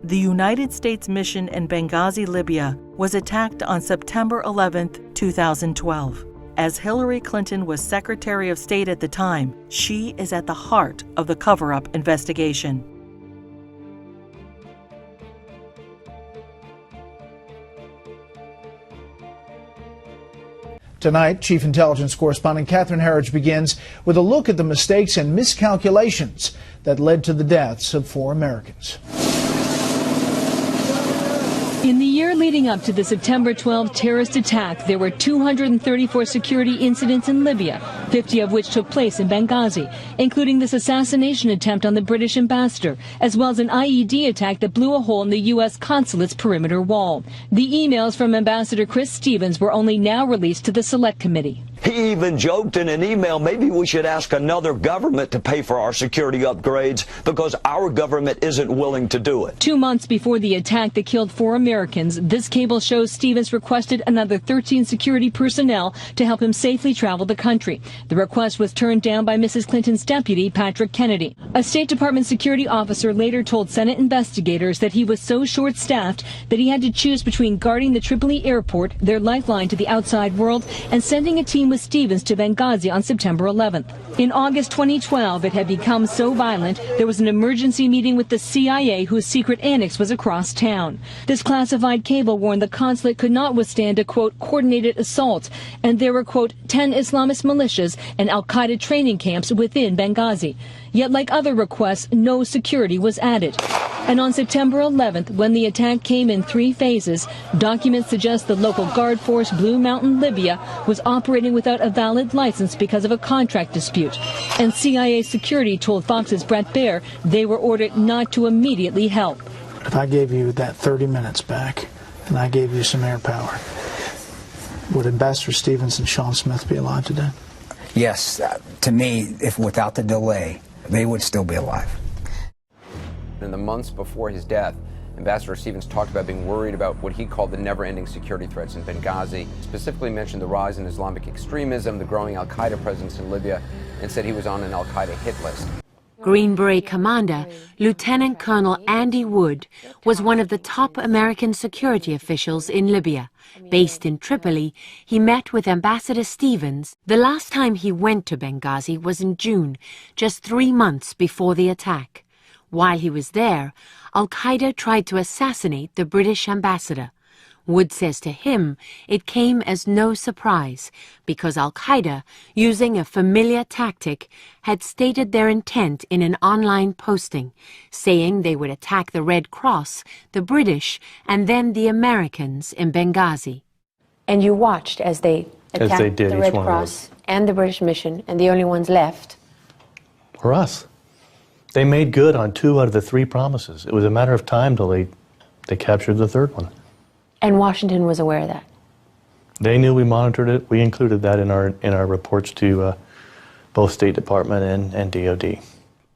The United States mission in Benghazi, Libya, was attacked on September 11, 2012. As Hillary Clinton was Secretary of State at the time, she is at the heart of the cover-up investigation. Tonight, Chief Intelligence Correspondent Catherine Herridge begins with a look at the mistakes and miscalculations that led to the deaths of 4 Americans. In the year leading up to the September 12 terrorist attack, there were 234 security incidents in Libya, 50 of which took place in Benghazi, including this assassination attempt on the British ambassador, as well as an IED attack that blew a hole in the U.S. consulate's perimeter wall. The emails from Ambassador Chris Stevens were only now released to the Select Committee. He even joked in an email, maybe we should ask another government to pay for our security upgrades because our government isn't willing to do it. 2 months before the attack that killed 4 Americans, this cable shows Stevens requested another 13 security personnel to help him safely travel the country. The request was turned down by Mrs. Clinton's deputy, Patrick Kennedy. A State Department security officer later told Senate investigators that he was so short-staffed that he had to choose between guarding the Tripoli airport, their lifeline to the outside world, and sending a team with Stevens to Benghazi on September 11th. In August 2012, it had become so violent, there was an emergency meeting with the CIA whose secret annex was across town. This classified cable warned the consulate could not withstand a, quote, coordinated assault, and there were, quote, 10 Islamist militias and al-Qaeda training camps within Benghazi. Yet, like other requests, no security was added. And on September 11th, when the attack came in 3 phases, documents suggest the local guard force Blue Mountain, Libya, was operating without a valid license because of a contract dispute. And CIA security told Fox's Brett Baier they were ordered not to immediately help. If I gave you that 30 minutes back and I gave you some air power, would Ambassador Stevens and Sean Smith be alive today? Yes, to me, if without the delay, they would still be alive. In the months before his death, Ambassador Stevens talked about being worried about what he called the never-ending security threats in Benghazi, specifically mentioned the rise in Islamic extremism, the growing al-Qaeda presence in Libya, and said he was on an al-Qaeda hit list. Green Beret Commander Lieutenant Colonel Andy Wood was one of the top American security officials in Libya. Based in Tripoli, he met with Ambassador Stevens. The last time he went to Benghazi was in June, just 3 months before the attack. While he was there, al-Qaeda tried to assassinate the British ambassador. Wood says to him it came as no surprise because al-Qaeda, using a familiar tactic, had stated their intent in an online posting, saying they would attack the Red Cross, the British, and then the Americans in Benghazi. And you watched as they attacked the Red Cross and the British mission, and the only ones left were us. They made good on 2 out of the 3 promises. It was a matter of time till they captured the 3rd one. And Washington was aware of that? They knew we monitored it. We included that in our reports to both State Department and DOD.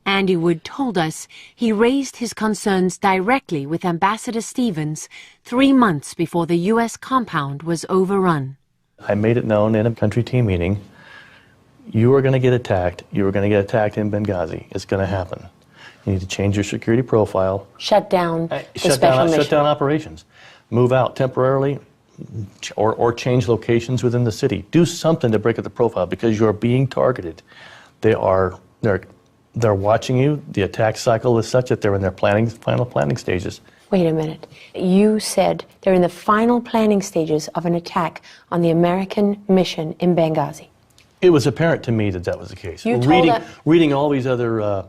Andy Wood told us he raised his concerns directly with Ambassador Stevens 3 months before the U.S. compound was overrun. I made it known in a country team meeting, you are going to get attacked. You are going to get attacked in Benghazi. It's going to happen. You need to change your security profile. Shut down Shut down operations. Move out temporarily or change locations within the city. Do something to break up the profile because you are being targeted. They're watching you. The attack cycle is such that they're in their final planning stages. Wait a minute. You said they're in the final planning stages of an attack on the American mission in Benghazi. It was apparent to me that that was the case. Reading all these other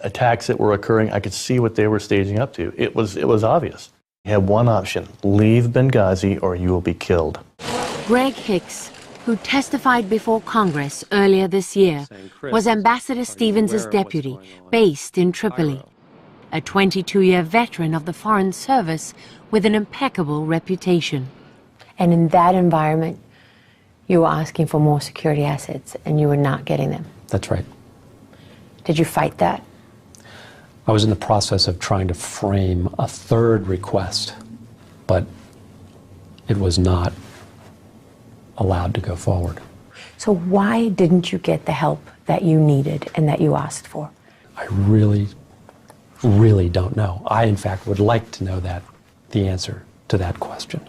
attacks that were occurring, I could see what they were staging up to. It was obvious. You had one option: leave Benghazi or you will be killed. Greg Hicks, who testified before Congress earlier this year, was Ambassador Stevens' deputy, based in Tripoli. A 22-year veteran of the Foreign Service with an impeccable reputation. And in that environment, you were asking for more security assets, and you were not getting them. That's right. Did you fight that? I was in the process of trying to frame a 3rd request, but it was not allowed to go forward. So why didn't you get the help that you needed and that you asked for? I really really don't know. I, in fact, would like to know the answer to that question.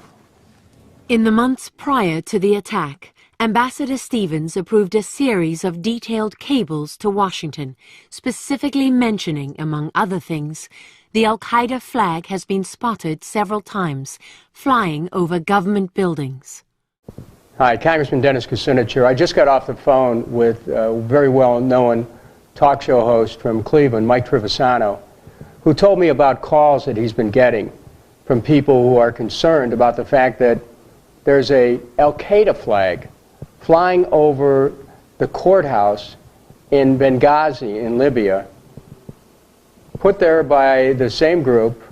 In the months prior to the attack, Ambassador Stevens approved a series of detailed cables to Washington, specifically mentioning, among other things, the Al-Qaeda flag has been spotted several times, flying over government buildings. Hi, Congressman Dennis Kucinich here. I just got off the phone with a very well-known talk show host from Cleveland, Mike Trivisano, who told me about calls that he's been getting from people who are concerned about the fact that there's a Al-Qaeda flag flying over the courthouse in Benghazi in Libya, put there by the same group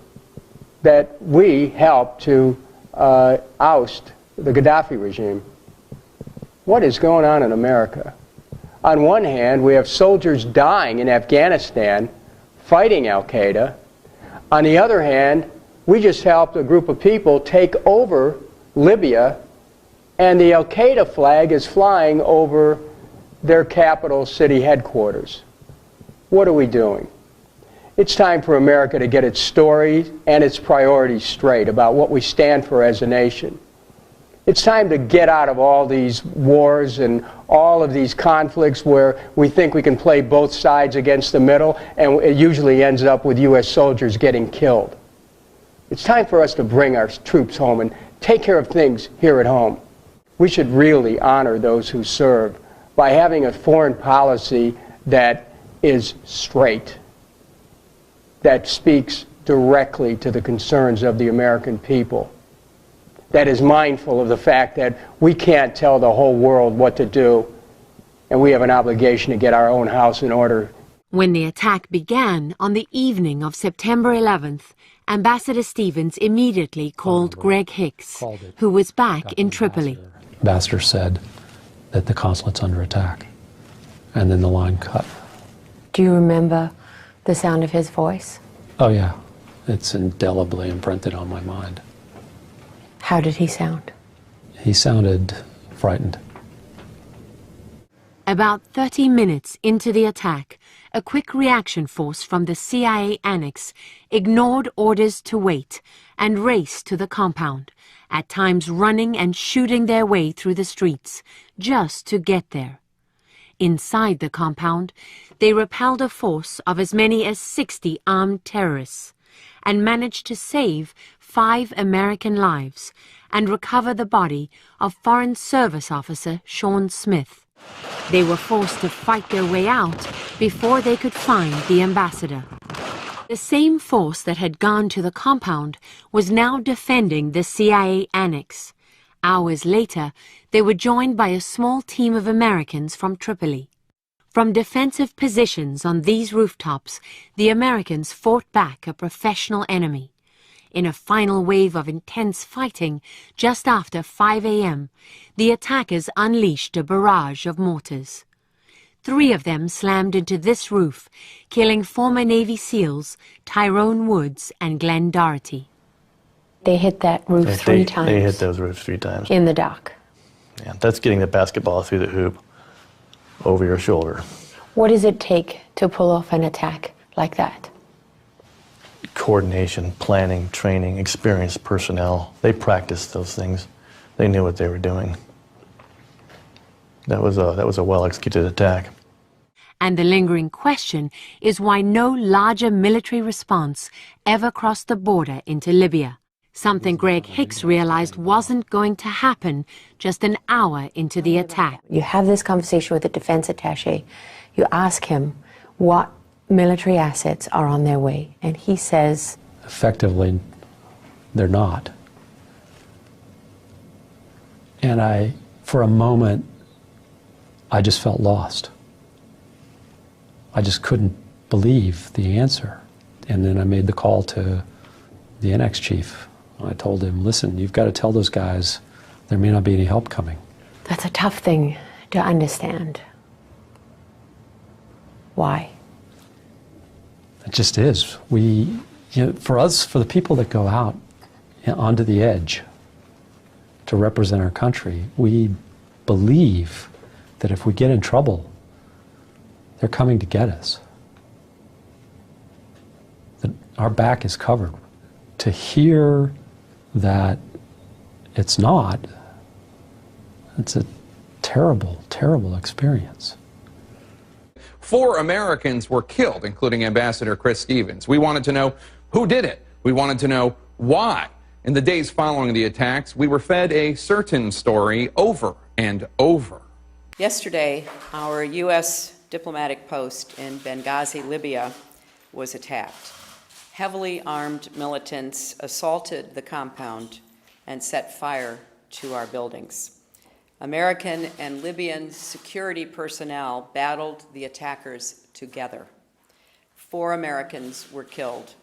that we helped to oust the Gaddafi regime. What is going on in America? On one hand, we have soldiers dying in Afghanistan fighting Al-Qaeda. On the other hand, we just helped a group of people take over Libya, and the Al-Qaeda flag is flying over their capital city headquarters. What are we doing? It's time for America to get its story and its priorities straight about what we stand for as a nation. It's time to get out of all these wars and all of these conflicts where we think we can play both sides against the middle, and it usually ends up with U.S. soldiers getting killed. It's time for us to bring our troops home and take care of things here at home. We should really honor those who serve by having a foreign policy that is straight, that speaks directly to the concerns of the American people, that is mindful of the fact that we can't tell the whole world what to do, and we have an obligation to get our own house in order. When the attack began on the evening of September 11th, Ambassador Stevens immediately called Greg Hicks, who was back in Tripoli. Ambassador said that the consulate's under attack, and then the line cut. Do you remember the sound of his voice? Oh yeah, it's indelibly imprinted on my mind. How did he sound? He sounded frightened. About 30 minutes into the attack, a quick reaction force from the CIA annex ignored orders to wait and raced to the compound, at times running and shooting their way through the streets just to get there. Inside the compound, they repelled a force of as many as 60 armed terrorists and managed to save 5 American lives and recover the body of Foreign Service Officer Sean Smith. They were forced to fight their way out before they could find the ambassador. The same force that had gone to the compound was now defending the CIA annex. Hours later, they were joined by a small team of Americans from Tripoli. From defensive positions on these rooftops, the Americans fought back a professional enemy. In a final wave of intense fighting, just after 5 a.m., the attackers unleashed a barrage of mortars. 3 of them slammed into this roof, killing former Navy SEALs Tyrone Woods and Glenn Doherty. They hit that roof 3 times. They hit those roofs 3 times. In the dock. Yeah, that's getting the basketball through the hoop over your shoulder. What does it take to pull off an attack like that? Coordination, planning, training, experienced personnel. They practiced those things. They knew what they were doing. That was a well-executed attack. And the lingering question is why no larger military response ever crossed the border into Libya. Something Greg Hicks realized wasn't going to happen just an hour into the attack. You have this conversation with the defense attaché. You ask him what military assets are on their way, and he says, effectively, they're not. And for a moment, I just felt lost. I just couldn't believe the answer. And then I made the call to the annex chief. I told him, listen, you've got to tell those guys there may not be any help coming. That's a tough thing to understand. Why? It just is. For us, for the people that go out onto the edge to represent our country, we believe that if we get in trouble, they're coming to get us. our back is covered. To hear that it's not, it's a terrible, terrible experience. 4 Americans were killed, including Ambassador Chris Stevens. We wanted to know who did it. We wanted to know why. In the days following the attacks, we were fed a certain story over and over. Yesterday, our U.S. diplomatic post in Benghazi, Libya, was attacked. Heavily armed militants assaulted the compound and set fire to our buildings. American and Libyan security personnel battled the attackers together. 4 Americans were killed.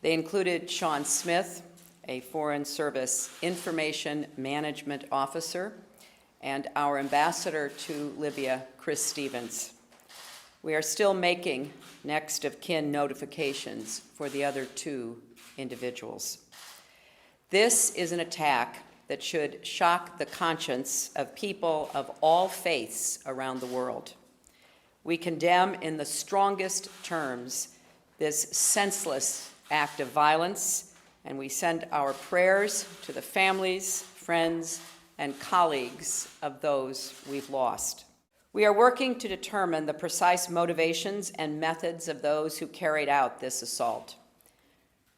They included Sean Smith, a Foreign Service Information Management Officer, and our ambassador to Libya, Chris Stevens. We are still making next of kin notifications for the other 2 individuals. This is an attack that should shock the conscience of people of all faiths around the world. We condemn in the strongest terms this senseless act of violence, and we send our prayers to the families, friends, and colleagues of those we've lost. We are working to determine the precise motivations and methods of those who carried out this assault.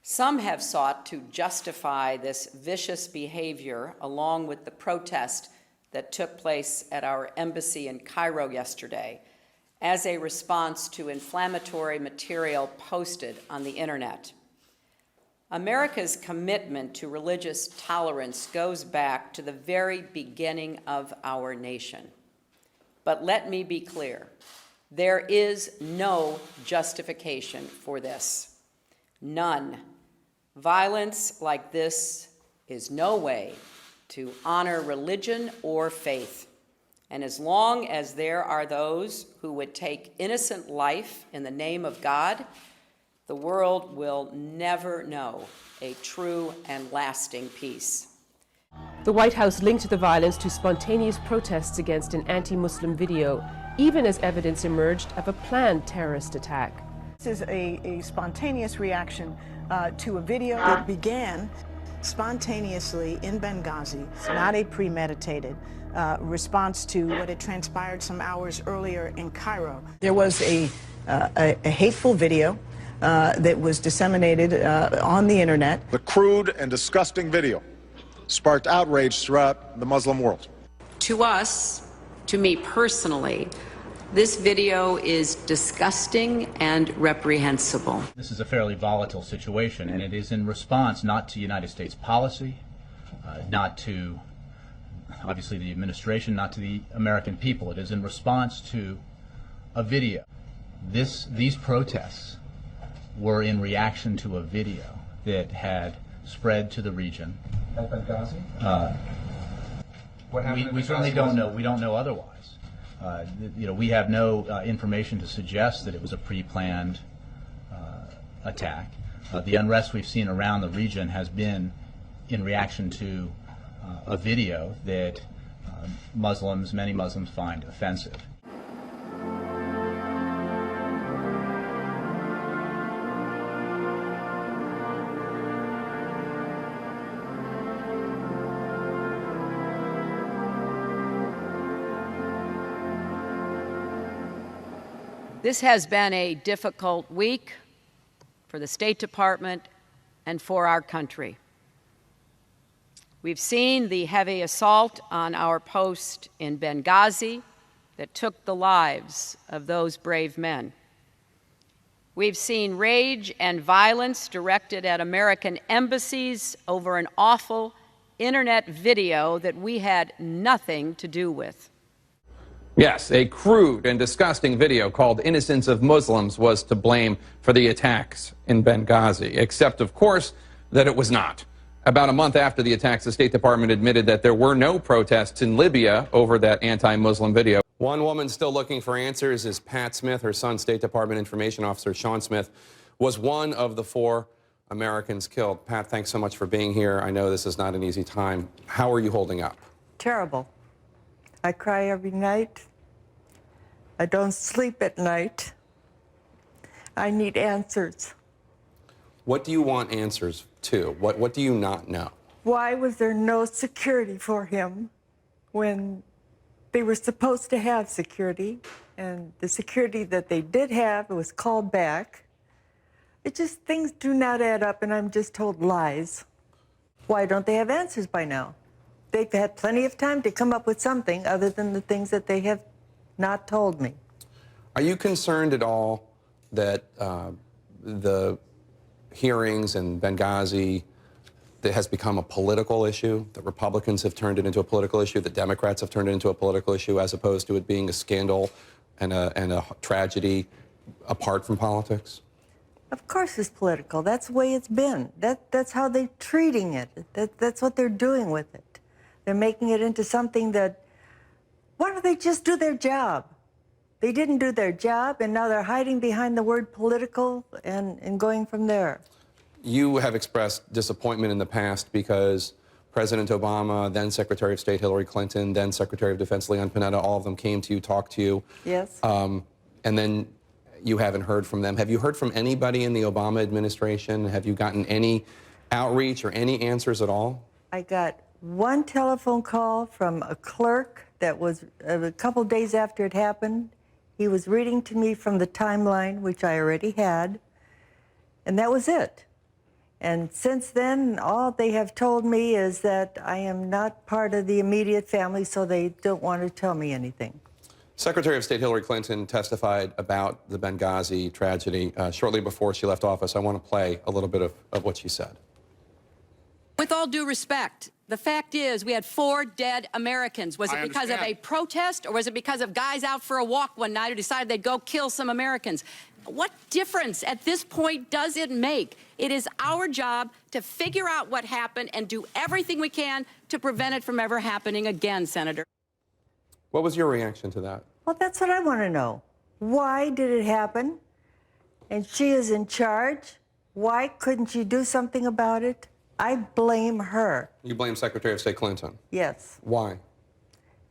Some have sought to justify this vicious behavior along with the protest that took place at our embassy in Cairo yesterday as a response to inflammatory material posted on the internet. America's commitment to religious tolerance goes back to the very beginning of our nation. But let me be clear, there is no justification for this. None. Violence like this is no way to honor religion or faith. And as long as there are those who would take innocent life in the name of God, the world will never know a true and lasting peace. The White House linked the violence to spontaneous protests against an anti-Muslim video, even as evidence emerged of a planned terrorist attack. This is a spontaneous reaction to a video that began spontaneously in Benghazi. It's not a premeditated response to what had transpired some hours earlier in Cairo. There was a hateful video that was disseminated on the internet. The crude and disgusting video sparked outrage throughout the Muslim world. To us, to me personally, this video is disgusting and reprehensible. This is a fairly volatile situation, and it is in response not to United States policy, not to, obviously, the administration, not to the American people. It is in response to a video. These protests were in reaction to a video that had spread to the region. At Benghazi? What happened? We certainly don't know. We don't know otherwise. We have no information to suggest that it was a pre-planned attack. The unrest we've seen around the region has been in reaction to a video that many Muslims find offensive. This has been a difficult week for the State Department and for our country. We've seen the heavy assault on our post in Benghazi that took the lives of those brave men. We've seen rage and violence directed at American embassies over an awful internet video that we had nothing to do with. Yes, a crude and disgusting video called Innocence of Muslims was to blame for the attacks in Benghazi, except, of course, that it was not. About a month after the attacks, the State Department admitted that there were no protests in Libya over that anti-Muslim video. One woman still looking for answers is Pat Smith. Her son, State Department Information Officer Sean Smith, was one of the 4 Americans killed. Pat, thanks so much for being here. I know this is not an easy time. How are you holding up? Terrible. I cry every night. I don't sleep at night. I need answers. What do you want answers to? What do you not know? Why was there no security for him when they were supposed to have security? And the security that they did have was called back. It just, things do not add up, and I'm just told lies. Why don't they have answers by now? They've had plenty of time to come up with something other than the things that they have not told me. Are you concerned at all that the hearings in Benghazi that has become a political issue, that Republicans have turned it into a political issue, that Democrats have turned it into a political issue, as opposed to it being a scandal and a tragedy apart from politics? Of course it's political. That's the way it's been. That's how they're treating it. That's what they're doing with it. They're making it into something that, why don't they just do their job? They didn't do their job, and now they're hiding behind the word political and going from there. You have expressed disappointment in the past because President Obama, then Secretary of State Hillary Clinton, then Secretary of Defense Leon Panetta, all of them came to you, talked to you. Yes. And then you haven't heard from them. Have you heard from anybody in the Obama administration? Have you gotten any outreach or any answers at all? I got one telephone call from a clerk that was a couple days after it happened. He was reading to me from the timeline, which I already had, and that was it. And since then, all they have told me is that I am not part of the immediate family, so they don't want to tell me anything. Secretary of State Hillary Clinton testified about the Benghazi tragedy shortly before she left office. I want to play a little bit of what she said. With all due respect, the fact is we had 4 dead Americans. Was it because of a protest, or was it because of guys out for a walk one night who decided they'd go kill some Americans? What difference at this point does it make? It is our job to figure out what happened and do everything we can to prevent it from ever happening again, Senator. What was your reaction to that? Well, that's what I want to know. Why did it happen? And she is in charge. Why couldn't she do something about it? I blame her. You blame Secretary of State Clinton? Yes. Why?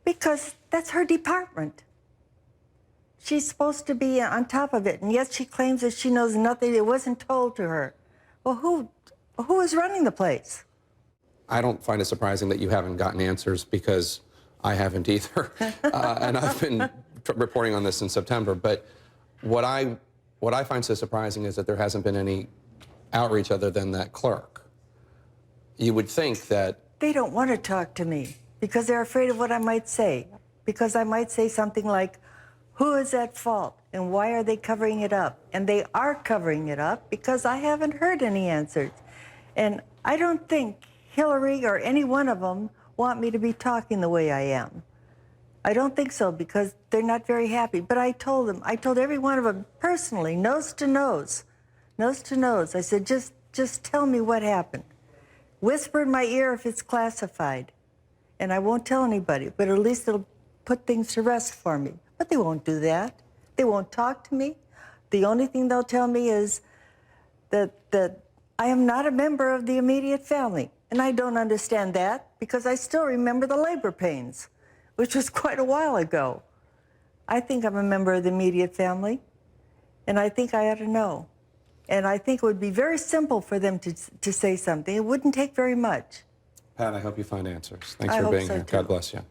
Because that's her department. She's supposed to be on top of it, and yet she claims that she knows nothing. It wasn't told to her. Well, who is running the place? I don't find it surprising that you haven't gotten answers, because I haven't either. And I've been reporting on this in September. But what I find so surprising is that there hasn't been any outreach other than that clerk. You would think that... They don't want to talk to me because they're afraid of what I might say. Because I might say something like, who is at fault and why are they covering it up? And they are covering it up because I haven't heard any answers. And I don't think Hillary or any one of them want me to be talking the way I am. I don't think so, because they're not very happy. But I told every one of them personally, nose to nose. I said, just tell me what happened. Whisper in my ear if it's classified. And I won't tell anybody, but at least it'll put things to rest for me. But they won't do that. They won't talk to me. The only thing they'll tell me is that I am not a member of the immediate family. And I don't understand that, because I still remember the labor pains, which was quite a while ago. I think I'm a member of the immediate family, and I think I ought to know. And I think it would be very simple for them to say something. It wouldn't take very much. Pat, I hope you find answers. Thanks for being here. God bless you.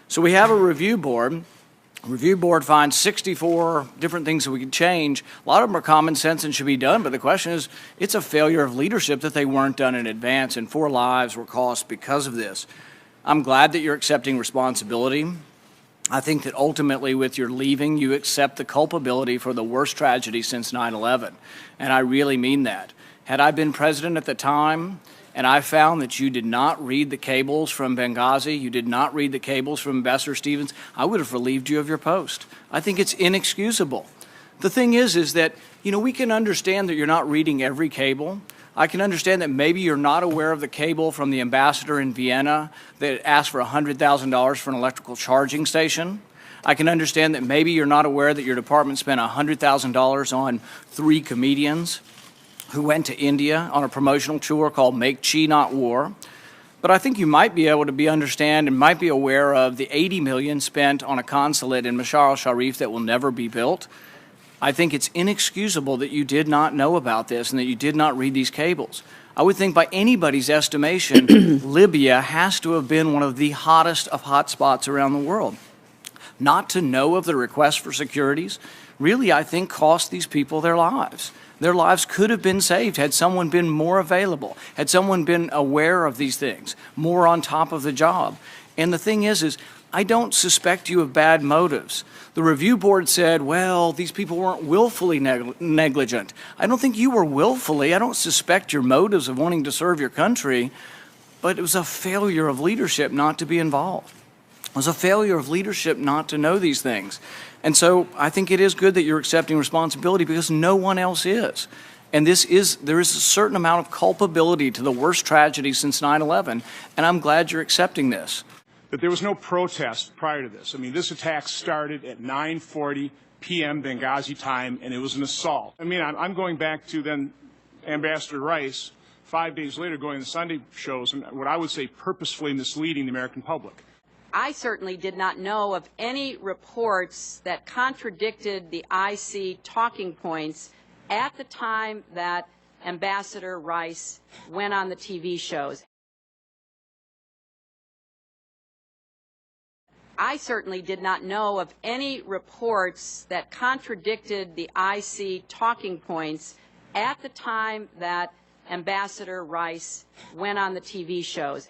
So we have a review board. The review board finds 64 different things that we could change. A lot of them are common sense and should be done, but the question is, it's a failure of leadership that they weren't done in advance, and 4 lives were cost because of this. I'm glad that you're accepting responsibility. I think that ultimately with your leaving, you accept the culpability for the worst tragedy since 9/11, and I really mean that. Had I been president at the time, and I found that you did not read the cables from Benghazi, you did not read the cables from Ambassador Stevens, I would have relieved you of your post. I think it's inexcusable. The thing is that, we can understand that you're not reading every cable. I can understand that maybe you're not aware of the cable from the ambassador in Vienna that asked for $100,000 for an electrical charging station. I can understand that maybe you're not aware that your department spent $100,000 on 3 comedians who went to India on a promotional tour called Make Chi Not War. But I think you might be able to understand and might be aware of the $80 million spent on a consulate in Mashar al-Sharif that will never be built. I think it's inexcusable that you did not know about this and that you did not read these cables. I would think by anybody's estimation, Libya has to have been one of the hottest of hot spots around the world. Not to know of the request for securities really, I think, cost these people their lives. Their lives could have been saved had someone been more available, had someone been aware of these things, more on top of the job. And the thing is I don't suspect you of bad motives. The review board said, well, these people weren't willfully negligent. I don't think you were willfully. I don't suspect your motives of wanting to serve your country, but it was a failure of leadership not to be involved. It was a failure of leadership not to know these things. And so I think it is good that you're accepting responsibility because no one else is. And there is a certain amount of culpability to the worst tragedy since 9/11, and I'm glad you're accepting this. That there was no protest prior to this. I mean, this attack started at 9:40 p.m. Benghazi time, and it was an assault. I mean, I'm going back to then Ambassador Rice, 5 days later, going to the Sunday shows, and what I would say purposefully misleading the American public. I certainly did not know of any reports that contradicted the IC talking points at the time that Ambassador Rice went on the TV shows. I certainly did not know of any reports that contradicted the IC talking points at the time that Ambassador Rice went on the TV shows.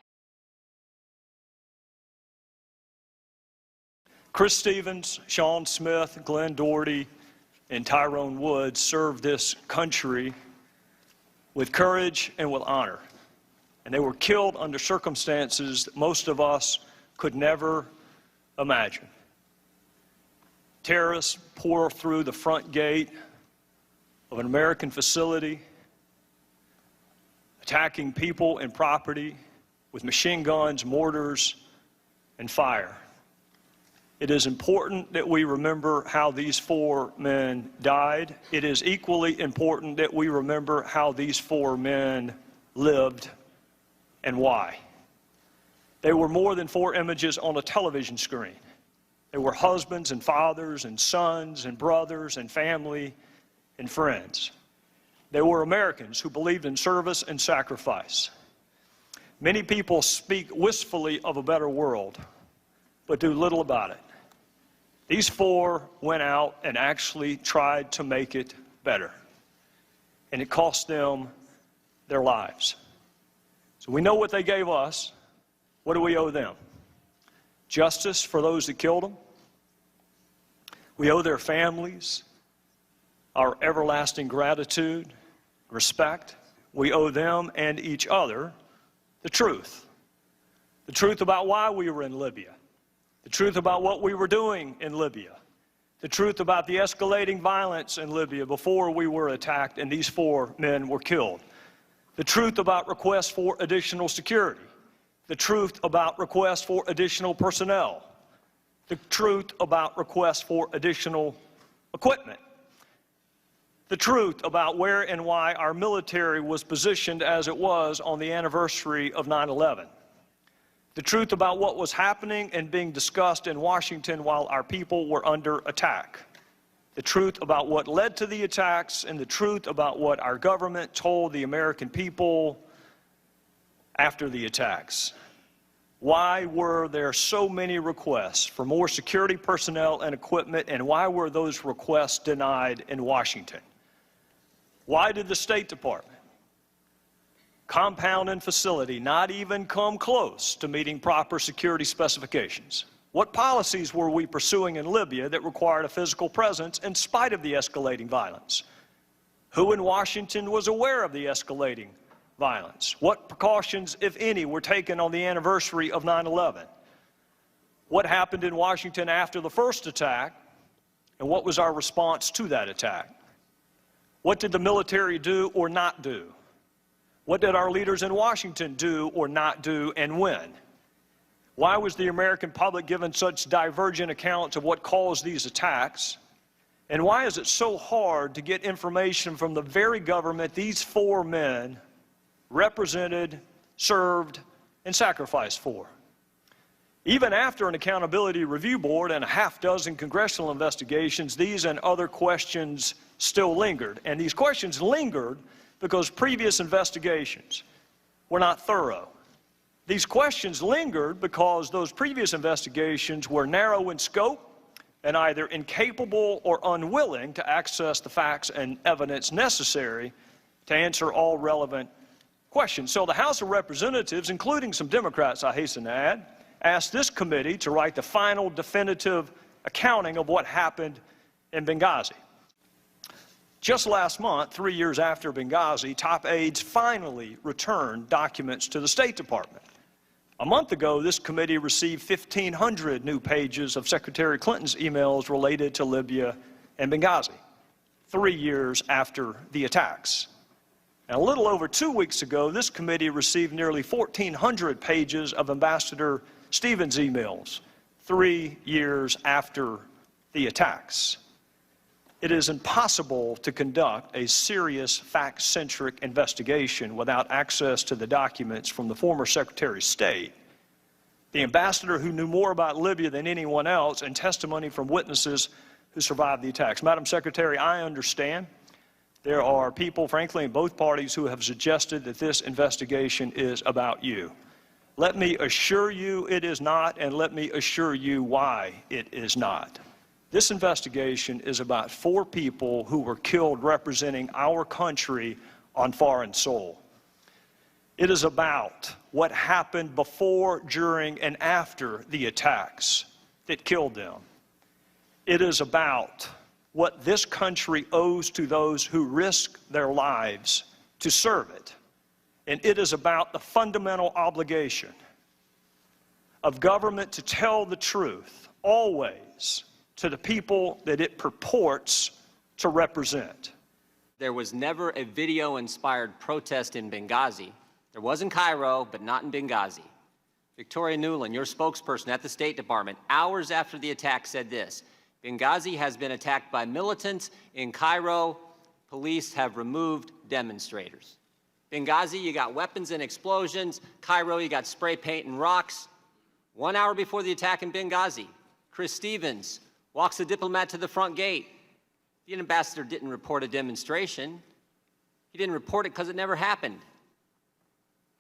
Chris Stevens, Sean Smith, Glenn Doherty, and Tyrone Woods served this country with courage and with honor. And they were killed under circumstances that most of us could never imagine. Terrorists pour through the front gate of an American facility, attacking people and property with machine guns, mortars, and fire. It is important that we remember how these 4 men died. It is equally important that we remember how these 4 men lived and why. They were more than 4 images on a television screen. They were husbands and fathers and sons and brothers and family and friends. They were Americans who believed in service and sacrifice. Many people speak wistfully of a better world, but do little about it. These 4 went out and actually tried to make it better, and it cost them their lives. So we know what they gave us. What do we owe them? Justice for those that killed them. We owe their families our everlasting gratitude, respect. We owe them and each other the truth. The truth about why we were in Libya. The truth about what we were doing in Libya. The truth about the escalating violence in Libya before we were attacked and these 4 men were killed. The truth about requests for additional security. The truth about requests for additional personnel. The truth about requests for additional equipment. The truth about where and why our military was positioned as it was on the anniversary of 9/11. The truth about what was happening and being discussed in Washington while our people were under attack. The truth about what led to the attacks and the truth about what our government told the American people after the attacks. Why were there so many requests for more security personnel and equipment, and why were those requests denied in Washington? Why did the State Department, compound and facility, not even come close to meeting proper security specifications? What policies were we pursuing in Libya that required a physical presence in spite of the escalating violence? Who in Washington was aware of the escalating violence? What precautions, if any, were taken on the anniversary of 9/11? What happened in Washington after the first attack, and what was our response to that attack? What did the military do or not do? What did our leaders in Washington do or not do, and when? Why was the American public given such divergent accounts of what caused these attacks? And why is it so hard to get information from the very government these 4 men represented, served, and sacrificed for? Even after an accountability review board and a half-dozen congressional investigations, these and other questions still lingered. And these questions lingered because previous investigations were not thorough. These questions lingered because those previous investigations were narrow in scope and either incapable or unwilling to access the facts and evidence necessary to answer all relevant questions. So the House of Representatives, including some Democrats, I hasten to add, asked this committee to write the final definitive accounting of what happened in Benghazi. Just last month, 3 years after Benghazi, top aides finally returned documents to the State Department. A month ago, this committee received 1,500 new pages of Secretary Clinton's emails related to Libya and Benghazi, 3 years after the attacks. And a little over 2 weeks ago, this committee received nearly 1,400 pages of Ambassador Stevens' emails, 3 years after the attacks. It is impossible to conduct a serious, fact-centric investigation without access to the documents from the former Secretary of State, the ambassador who knew more about Libya than anyone else, and testimony from witnesses who survived the attacks. Madam Secretary, I understand there are people, frankly, in both parties who have suggested that this investigation is about you. Let me assure you it is not, and let me assure you why it is not. This investigation is about 4 people who were killed representing our country on foreign soil. It is about what happened before, during, and after the attacks that killed them. It is about what this country owes to those who risk their lives to serve it. And it is about the fundamental obligation of government to tell the truth, always, to the people that it purports to represent. There was never a video-inspired protest in Benghazi. There was in Cairo, but not in Benghazi. Victoria Nuland, your spokesperson at the State Department, hours after the attack said this: Benghazi has been attacked by militants. In Cairo, police have removed demonstrators. Benghazi, you got weapons and explosions. Cairo, you got spray paint and rocks. 1 hour before the attack in Benghazi, Chris Stevens walks the diplomat to the front gate. The ambassador didn't report a demonstration. He didn't report it because it never happened.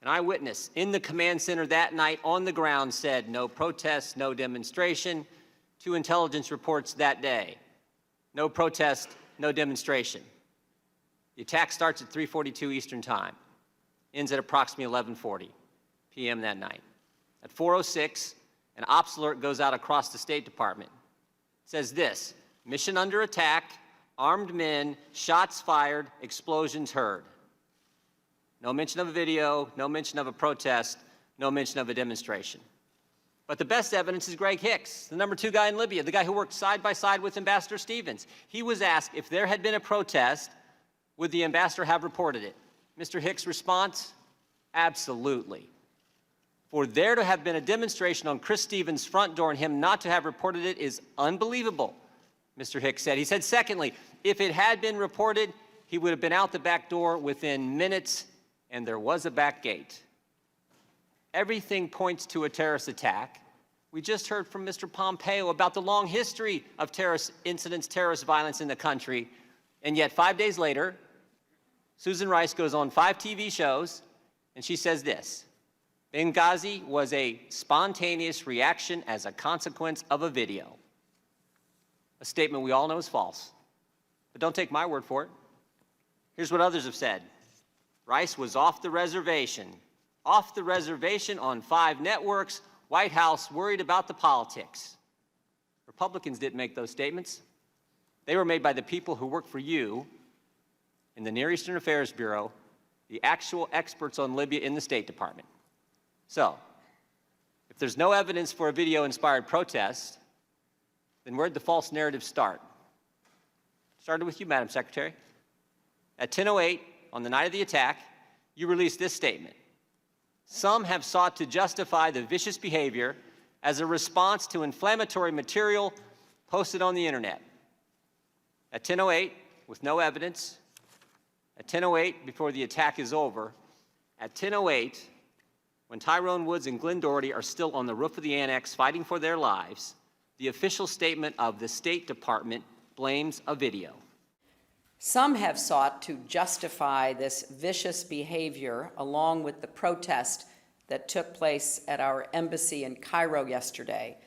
An eyewitness in the command center that night on the ground said no protest, no demonstration. 2 intelligence reports that day. No protest, no demonstration. The attack starts at 3:42 Eastern Time, ends at approximately 11:40 p.m. that night. At 4:06, an ops alert goes out across the State Department. It says this: mission under attack, armed men, shots fired, explosions heard. No mention of a video, no mention of a protest, no mention of a demonstration. But the best evidence is Greg Hicks, the #2 guy in Libya, the guy who worked side by side with Ambassador Stevens. He was asked if there had been a protest, would the ambassador have reported it? Mr. Hicks' response: absolutely. For there to have been a demonstration on Chris Stevens' front door and him not to have reported it is unbelievable, Mr. Hicks said. He said, secondly, if it had been reported, he would have been out the back door within minutes, and there was a back gate. Everything points to a terrorist attack. We just heard from Mr. Pompeo about the long history of terrorist incidents, terrorist violence in the country, and yet 5 days later, Susan Rice goes on 5 TV shows, and she says this: Benghazi was a spontaneous reaction as a consequence of a video. A statement we all know is false. But don't take my word for it. Here's what others have said. Rice was off the reservation on 5 networks. White House worried about the politics. Republicans didn't make those statements. They were made by the people who work for you in the Near Eastern Affairs Bureau, the actual experts on Libya in the State Department. So, if there's no evidence for a video-inspired protest, then where'd the false narrative start? It started with you, Madam Secretary. At 10:08, on the night of the attack, you released this statement: some have sought to justify the vicious behavior as a response to inflammatory material posted on the internet. At 10:08, with no evidence, at 10:08, before the attack is over, at 10:08, when Tyrone Woods and Glenn Doherty are still on the roof of the annex fighting for their lives, the official statement of the State Department blames a video. Some have sought to justify this vicious behavior along with the protest that took place at our embassy in Cairo yesterday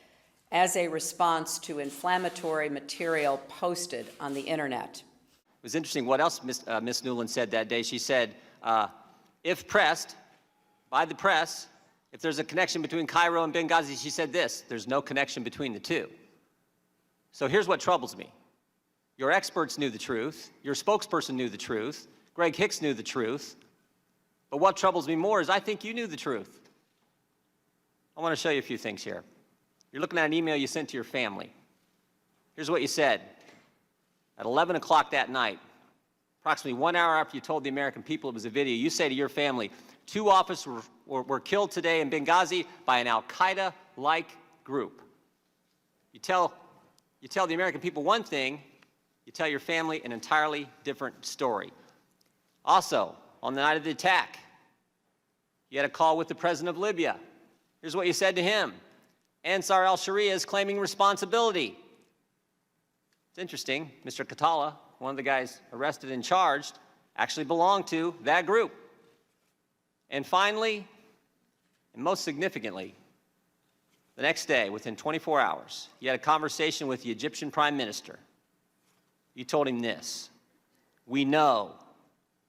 as a response to inflammatory material posted on the internet. It was interesting what else Ms. Newland said that day. She said, if pressed by the press, if there's a connection between Cairo and Benghazi, she said this: there's no connection between the two. So here's what troubles me. Your experts knew the truth. Your spokesperson knew the truth. Greg Hicks knew the truth. But what troubles me more is I think you knew the truth. I want to show you a few things here. You're looking at an email you sent to your family. Here's what you said. At 11 o'clock that night, approximately 1 hour after you told the American people it was a video, you say to your family, 2 officers were killed today in Benghazi by an al-Qaeda-like group. You tell the American people one thing, you tell your family an entirely different story. Also, on the night of the attack, you had a call with the president of Libya. Here's what you said to him. Ansar al-Sharia is claiming responsibility. It's interesting, Mr. Katala, one of the guys arrested and charged, actually belonged to that group. And finally, and most significantly, the next day, within 24 hours, you had a conversation with the Egyptian Prime Minister. You told him this: we know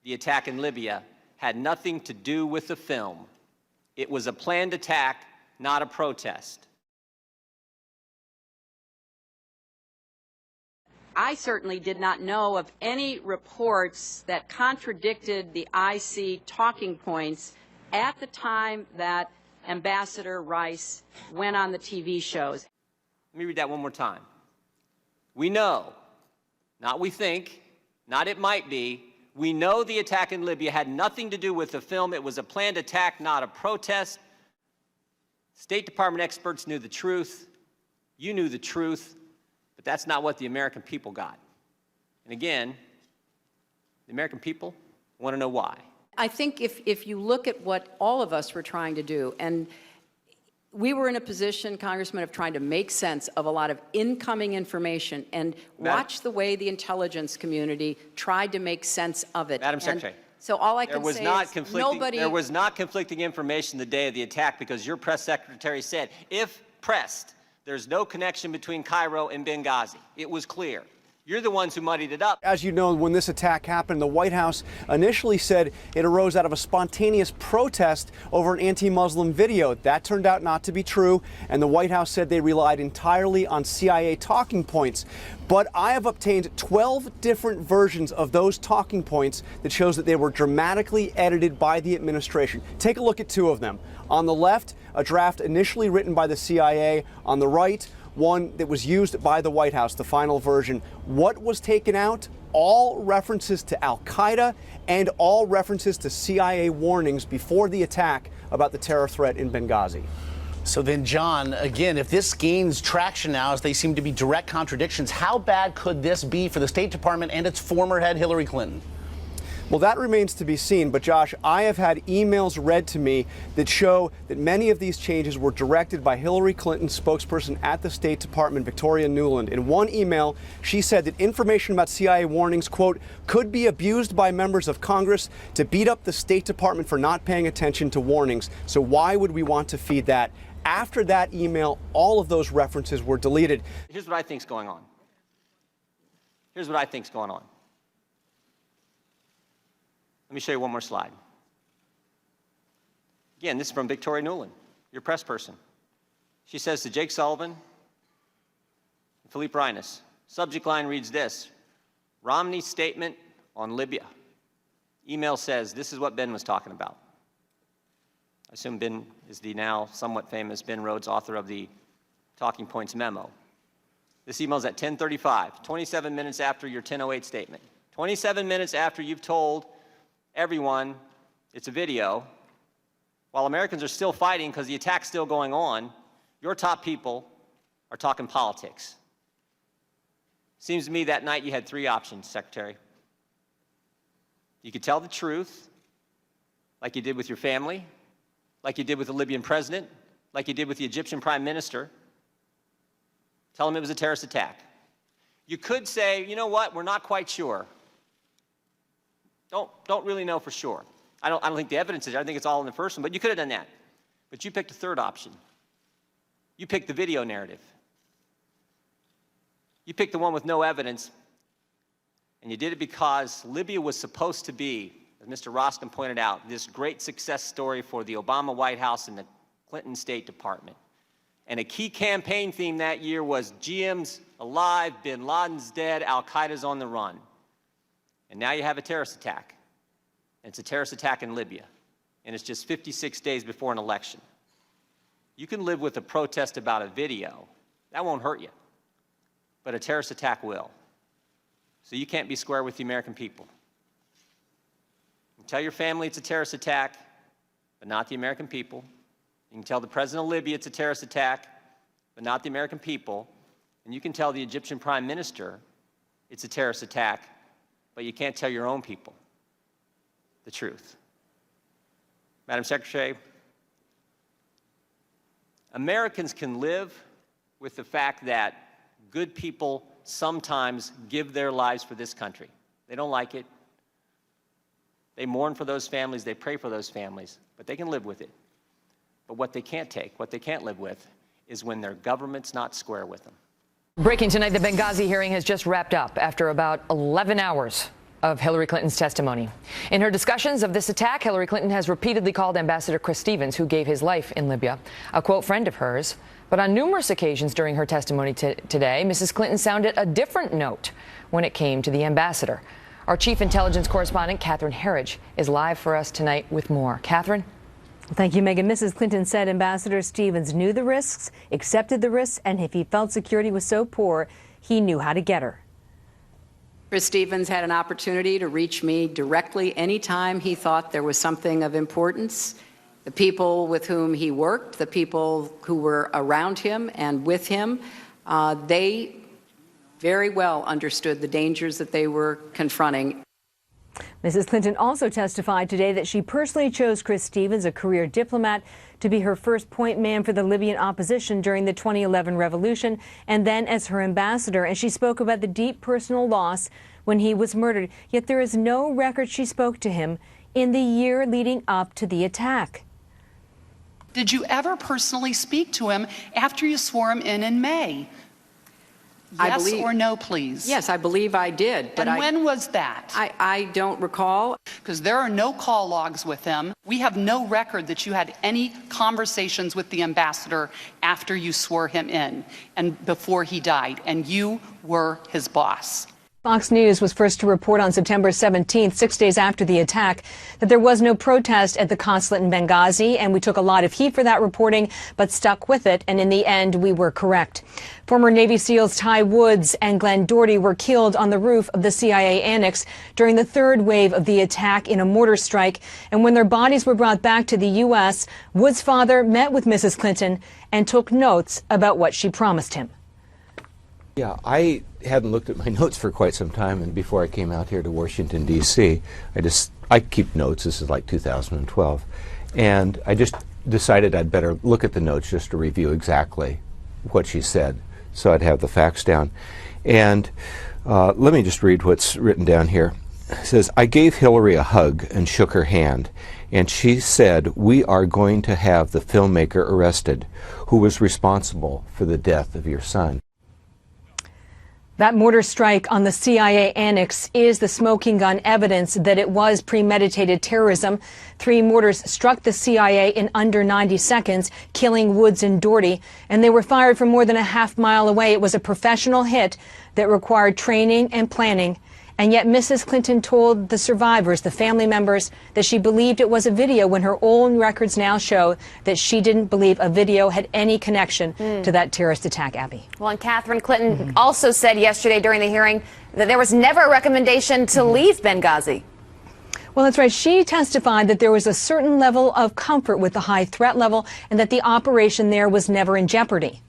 the attack in Libya had nothing to do with the film. It was a planned attack, not a protest. I certainly did not know of any reports that contradicted the IC talking points at the time that Ambassador Rice went on the TV shows. Let me read that one more time. We know, not we think, not it might be, we know the attack in Libya had nothing to do with the film. It was a planned attack, not a protest. State Department experts knew the truth. You knew the truth. But that's not what the American people got. And again, the American people want to know why. I think if you look at what all of us were trying to do, and we were in a position, Congressman, of trying to make sense of a lot of incoming information and watch the way the intelligence community tried to make sense of it. Madam Secretary. So all I can say is nobody... There was not conflicting information the day of the attack because your press secretary said, if pressed, there's no connection between Cairo and Benghazi. It was clear. You're the ones who muddied it up. As you know, when this attack happened, the White House initially said it arose out of a spontaneous protest over an anti-Muslim video. That turned out not to be true, and the White House said they relied entirely on CIA talking points. But I have obtained 12 different versions of those talking points that shows that they were dramatically edited by the administration. Take a look at 2 of them. On the left, a draft initially written by the CIA. On the right, one that was used by the White House, the final version. What was taken out? All references to al-Qaeda and all references to CIA warnings before the attack about the terror threat in Benghazi. So then, John, again, if this gains traction now, as they seem to be direct contradictions, how bad could this be for the State Department and its former head, Hillary Clinton? Well, that remains to be seen. But, Josh, I have had emails read to me that show that many of these changes were directed by Hillary Clinton's spokesperson at the State Department, Victoria Nuland. In one email, she said that information about CIA warnings, quote, could be abused by members of Congress to beat up the State Department for not paying attention to warnings. So why would we want to feed that? After that email, all of those references were deleted. Here's what I think's going on. Here's what I think's going on. Let me show you one more slide. Again, this is from Victoria Nuland, your press person. She says to Jake Sullivan and Philippe Reines, subject line reads this: Romney's statement on Libya. Email says, this is what Ben was talking about. I assume Ben is the now somewhat famous Ben Rhodes, author of the Talking Points memo. This email's at 10:35, 27 minutes after your 10:08 statement. 27 minutes after you've told everyone it's a video, while Americans are still fighting because the attack's still going on, your top people are talking politics. Seems to me that night you had 3 options, Secretary. You could tell the truth, like you did with your family, like you did with the Libyan president, like you did with the Egyptian prime minister. Tell them it was a terrorist attack. You could say, you know what, we're not quite sure. Don't really know for sure. I don't think the evidence is there. I think it's all in the first one, but you could have done that. But you picked a third option. You picked the video narrative. You picked the one with no evidence, and you did it because Libya was supposed to be, as Mr. Roskin pointed out, this great success story for the Obama White House and the Clinton State Department. And a key campaign theme that year was GM's alive, bin Laden's dead, Al-Qaeda's on the run. And now you have a terrorist attack. And it's a terrorist attack in Libya. And it's just 56 days before an election. You can live with a protest about a video. That won't hurt you. But a terrorist attack will. So you can't be square with the American people. You can tell your family it's a terrorist attack, but not the American people. You can tell the president of Libya it's a terrorist attack, but not the American people. And you can tell the Egyptian prime minister it's a terrorist attack, but you can't tell your own people the truth. Madam Secretary, Americans can live with the fact that good people sometimes give their lives for this country. They don't like it. They mourn for those families, they pray for those families, but they can live with it. But what they can't take, what they can't live with, is when their government's not square with them. Breaking tonight, the Benghazi hearing has just wrapped up after about 11 hours of Hillary Clinton's testimony. In her discussions of this attack, Hillary Clinton has repeatedly called Ambassador Chris Stevens, who gave his life in Libya, a quote friend of hers. But on numerous occasions during her testimony today, Mrs. Clinton sounded a different note when it came to the ambassador. Our chief intelligence correspondent, Catherine Herridge, is live for us tonight with more. Catherine? Thank you, Megan. Mrs. Clinton said Ambassador Stevens knew the risks, accepted the risks, and if he felt security was so poor, he knew how to get her. Chris Stevens had an opportunity to reach me directly anytime he thought there was something of importance. The people with whom he worked, the people who were around him and with him, they very well understood the dangers that they were confronting. Mrs. Clinton also testified today that she personally chose Chris Stevens, a career diplomat, to be her first point man for the Libyan opposition during the 2011 revolution, and then as her ambassador. And she spoke about the deep personal loss when he was murdered. Yet there is no record she spoke to him in the year leading up to the attack. Did you ever personally speak to him after you swore him in May? Yes or no, please? Yes, I believe I did. But when was that? I don't recall. Because there are no call logs with him. We have no record that you had any conversations with the ambassador after you swore him in and before he died, and you were his boss. Fox News was first to report on September 17th, 6 days after the attack, that there was no protest at the consulate in Benghazi, and we took a lot of heat for that reporting, but stuck with it, and in the end, we were correct. Former Navy SEALs Ty Woods and Glenn Doherty were killed on the roof of the CIA annex during the third wave of the attack in a mortar strike, and when their bodies were brought back to the U.S., Woods' father met with Mrs. Clinton and took notes about what she promised him. Yeah, I hadn't looked at my notes for quite some time, and before I came out here to Washington, D.C., I keep notes. This is like 2012. And I just decided I'd better look at the notes just to review exactly what she said, so I'd have the facts down. And let me just read what's written down here. It says, I gave Hillary a hug and shook her hand, and she said, we are going to have the filmmaker arrested who was responsible for the death of your son. That mortar strike on the CIA annex is the smoking gun evidence that it was premeditated terrorism. 3 mortars struck the CIA in under 90 seconds, killing Woods and Doherty, and they were fired from more than a half-mile away. It was a professional hit that required training and planning. And yet Mrs. Clinton told the survivors, the family members, that she believed it was a video when her own records now show that she didn't believe a video had any connection to that terrorist attack, Abby. Well, and Catherine Clinton also said yesterday during the hearing that there was never a recommendation to leave Benghazi. Well, that's right. She testified that there was a certain level of comfort with the high threat level and that the operation there was never in jeopardy.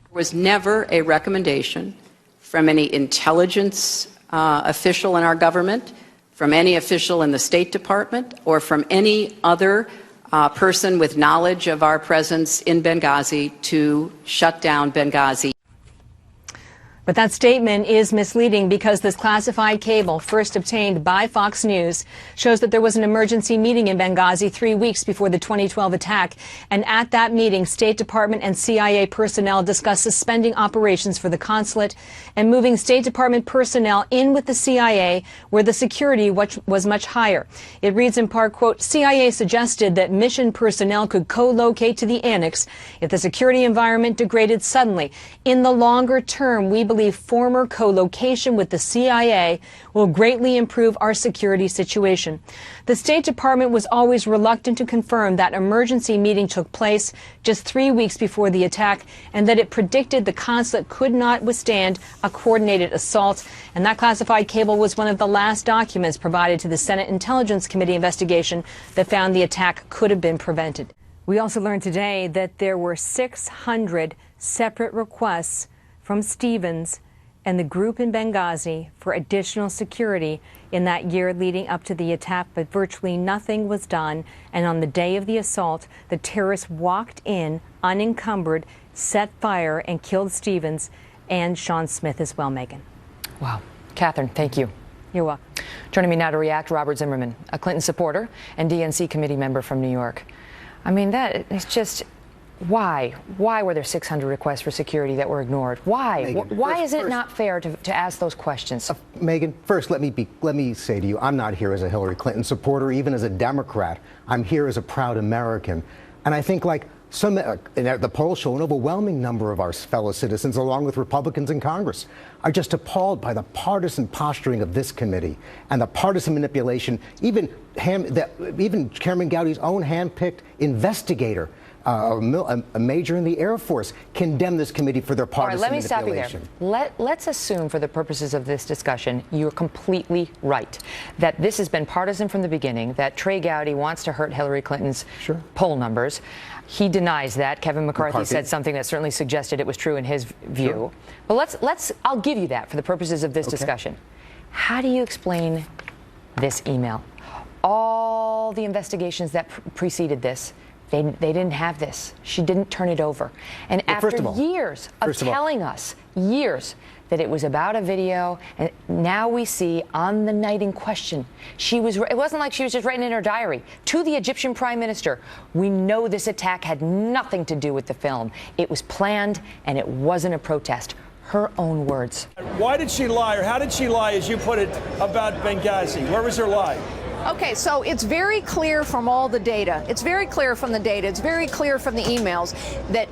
There was never a recommendation from any intelligence official in our government, from any official in the State Department, or from any other person with knowledge of our presence in Benghazi to shut down Benghazi. But that statement is misleading because this classified cable, first obtained by Fox News, shows that there was an emergency meeting in Benghazi 3 weeks before the 2012 attack. And at that meeting, State Department and CIA personnel discussed suspending operations for the consulate and moving State Department personnel in with the CIA, where the security was much higher. It reads in part, quote, CIA suggested that mission personnel could co-locate to the annex if the security environment degraded suddenly. In the longer term, we believe former co-location with the CIA will greatly improve our security situation. The State Department was always reluctant to confirm that emergency meeting took place just 3 weeks before the attack and that it predicted the consulate could not withstand a coordinated assault. And that classified cable was one of the last documents provided to the Senate Intelligence Committee investigation that found the attack could have been prevented. We also learned today that there were 600 separate requests from Stevens and the group in Benghazi for additional security in that year leading up to the attack, but virtually nothing was done. And on the day of the assault, the terrorists walked in unencumbered, set fire, and killed Stevens and Sean Smith as well, Megan. Wow. Catherine, thank you. You're welcome. Joining me now to react, Robert Zimmerman, a Clinton supporter and DNC committee member from New York. I mean, that is just... Why? Why were there 600 requests for security that were ignored? Why? Megan, Why is it not fair to ask those questions? Megan, first, let me say to you, I'm not here as a Hillary Clinton supporter, even as a Democrat. I'm here as a proud American. And I think, like the polls show, an overwhelming number of our fellow citizens, along with Republicans in Congress, are just appalled by the partisan posturing of this committee and the partisan manipulation. Even Chairman Gowdy's own handpicked investigator, a major in the Air Force, condemned this committee for their partisan manipulation. All right, let me stop you there. Let's assume, for the purposes of this discussion, you're completely right, that this has been partisan from the beginning, that Trey Gowdy wants to hurt Hillary Clinton's poll numbers. He denies that. Kevin McCarthy said something that certainly suggested it was true in his view. Sure. But I'll give you that for the purposes of this discussion. How do you explain this email? All the investigations that preceded this, they didn't have this. She didn't turn it over. And after years of telling us, that it was about a video, and now we see on the night in question, it wasn't like she was just writing in her diary to the Egyptian prime minister, we know this attack had nothing to do with the film. It was planned and it wasn't a protest. Her own words. Why did she lie, or how did she lie, as you put it, about Benghazi? Where was her lie? Okay, so it's very clear from all the data. It's very clear from the data. It's very clear from the emails that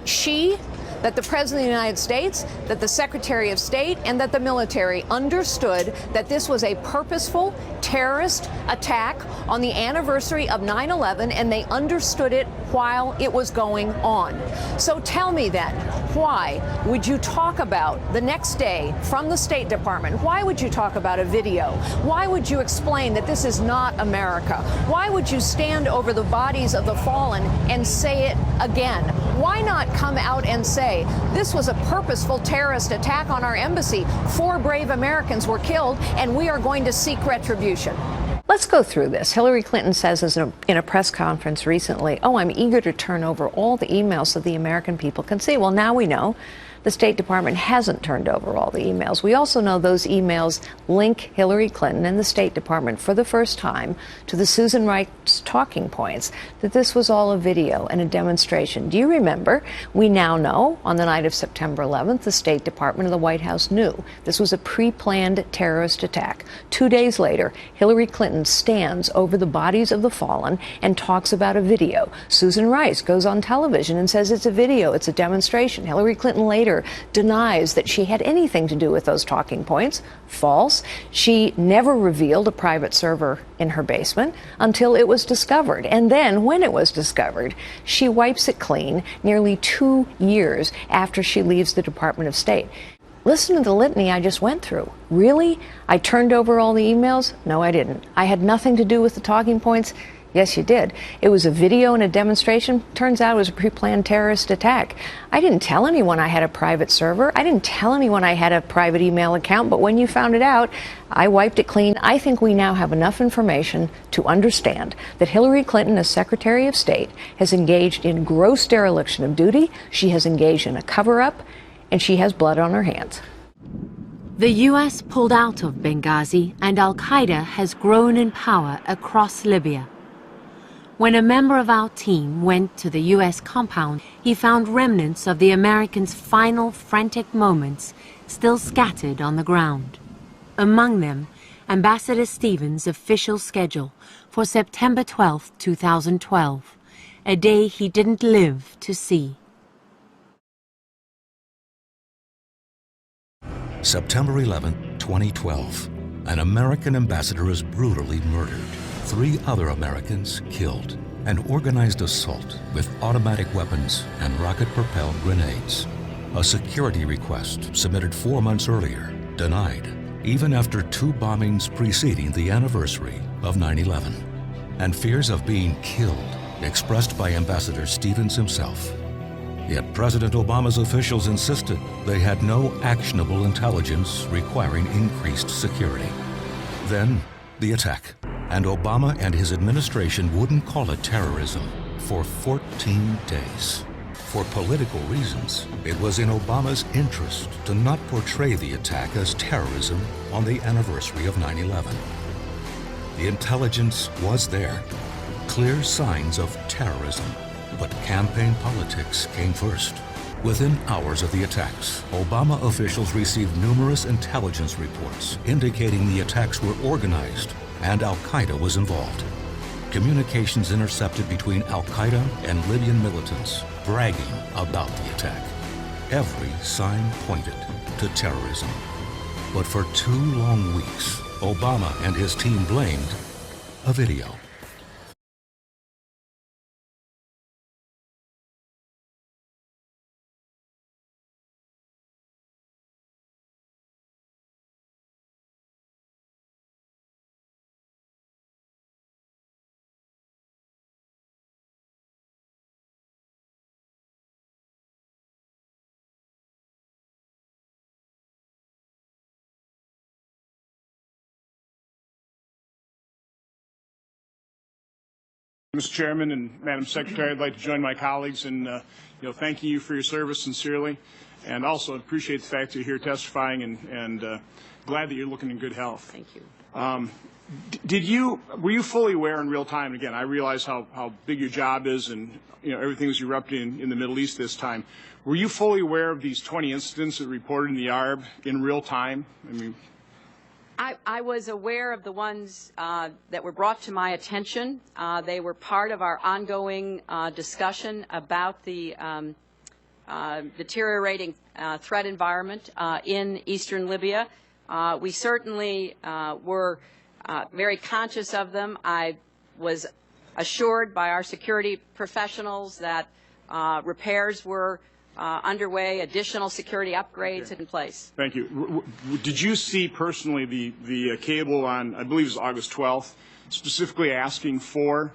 the President of the United States, that the Secretary of State, and that the military understood that this was a purposeful terrorist attack on the anniversary of 9/11, and they understood it while it was going on. So tell me then, why would you talk about the next day from the State Department? Why would you talk about a video? Why would you explain that this is not America? Why would you stand over the bodies of the fallen and say it again? Why not come out and say, this was a purposeful terrorist attack on our embassy. 4 brave Americans were killed, and we are going to seek retribution. Let's go through this. Hillary Clinton says in a press conference recently, I'm eager to turn over all the emails so the American people can see. Well, now we know the State Department hasn't turned over all the emails. We also know those emails link Hillary Clinton and the State Department for the first time to the Susan Rice talking points, that this was all a video and a demonstration. Do you remember? We now know on the night of September 11th, the State Department and the White House knew this was a pre-planned terrorist attack. 2 days later, Hillary Clinton stands over the bodies of the fallen and talks about a video. Susan Rice goes on television and says it's a video, it's a demonstration. Hillary Clinton later denies that she had anything to do with those talking points. False. She never revealed a private server in her basement until it was discovered. And then, when it was discovered, she wipes it clean nearly 2 years after she leaves the Department of State. Listen to the litany I just went through. Really? I turned over all the emails? No, I didn't. I had nothing to do with the talking points? Yes, you did. It was a video and a demonstration. Turns out it was a pre-planned terrorist attack. I didn't tell anyone I had a private server. I didn't tell anyone I had a private email account, but when you found it out, I wiped it clean. I think we now have enough information to understand that Hillary Clinton, as Secretary of State, has engaged in gross dereliction of duty. She has engaged in a cover-up, and she has blood on her hands. The U.S. pulled out of Benghazi, and al-Qaeda has grown in power across Libya. When a member of our team went to the U.S. compound, he found remnants of the Americans' final frantic moments still scattered on the ground. Among them, Ambassador Stevens' official schedule for September 12, 2012, a day he didn't live to see. September 11, 2012. An American ambassador is brutally murdered. 3 other Americans killed. An organized assault with automatic weapons and rocket-propelled grenades. A security request submitted 4 months earlier, denied, even after 2 bombings preceding the anniversary of 9/11. And fears of being killed expressed by Ambassador Stevens himself. Yet President Obama's officials insisted they had no actionable intelligence requiring increased security. Then, the attack. And Obama and his administration wouldn't call it terrorism for 14 days. For political reasons, it was in Obama's interest to not portray the attack as terrorism on the anniversary of 9/11. The intelligence was there, clear signs of terrorism, but campaign politics came first. Within hours of the attacks, Obama officials received numerous intelligence reports indicating the attacks were organized and al-Qaeda was involved. Communications intercepted between al-Qaeda and Libyan militants bragging about the attack. Every sign pointed to terrorism. But for 2 long weeks, Obama and his team blamed a video. Mr. Chairman and Madam Secretary, I'd like to join my colleagues in thanking you for your service sincerely, and also appreciate the fact that you're here testifying, and glad that you're looking in good health. Thank you. Were you fully aware in real time? Again, I realize how big your job is, and everything was erupting in the Middle East this time. Were you fully aware of these 20 incidents that reported in the ARB in real time? I mean, I was aware of the ones that were brought to my attention. They were part of our ongoing discussion about the deteriorating threat environment in eastern Libya. We certainly were very conscious of them. I was assured by our security professionals that repairs were underway, additional security upgrades in place. Thank you. Did you see personally the cable on, I believe it was August 12th, specifically asking for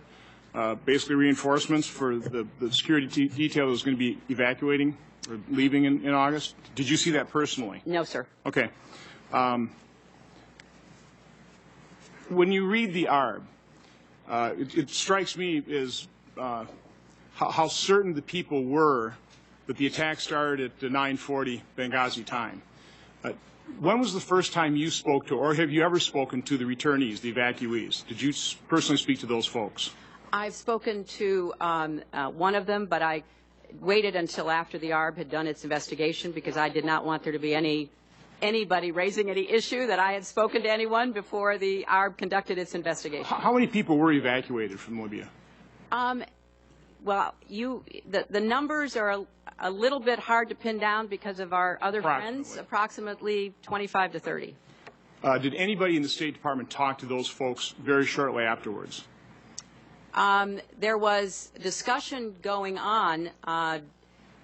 basically reinforcements for the security detail that was going to be evacuating or leaving in August? Did you see that personally? No, sir. Okay. When you read the ARB, it strikes me as how certain the people were that the attack started at 9:40 Benghazi time. When was the first time you spoke to, or have you ever spoken to the returnees, the evacuees? Did you personally speak to those folks? I've spoken to one of them, but I waited until after the ARB had done its investigation because I did not want there to be anybody raising any issue that I had spoken to anyone before the ARB conducted its investigation. How many people were evacuated from Libya? Well, the numbers are a little bit hard to pin down because of our other friends, approximately 25 to 30. Did anybody in the State Department talk to those folks very shortly afterwards? There was discussion going on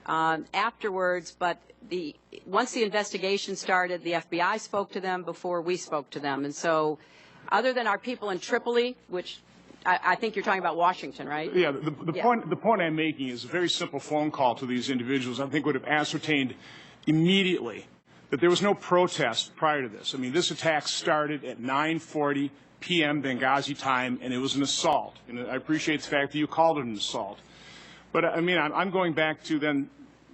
afterwards, but once the investigation started, the FBI spoke to them before we spoke to them. And so other than our people in Tripoli, which I think you're talking about Washington, right? Yeah, the point I'm making is a very simple phone call to these individuals, I think would have ascertained immediately that there was no protest prior to this. I mean, this attack started at 9:40 p.m. Benghazi time, and it was an assault. And I appreciate the fact that you called it an assault. But, I mean, I'm going back to then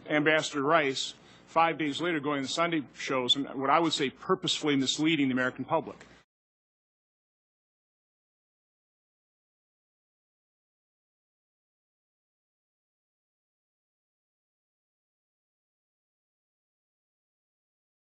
Ambassador Rice, 5 days later, going to the Sunday shows, and what I would say purposefully misleading the American public.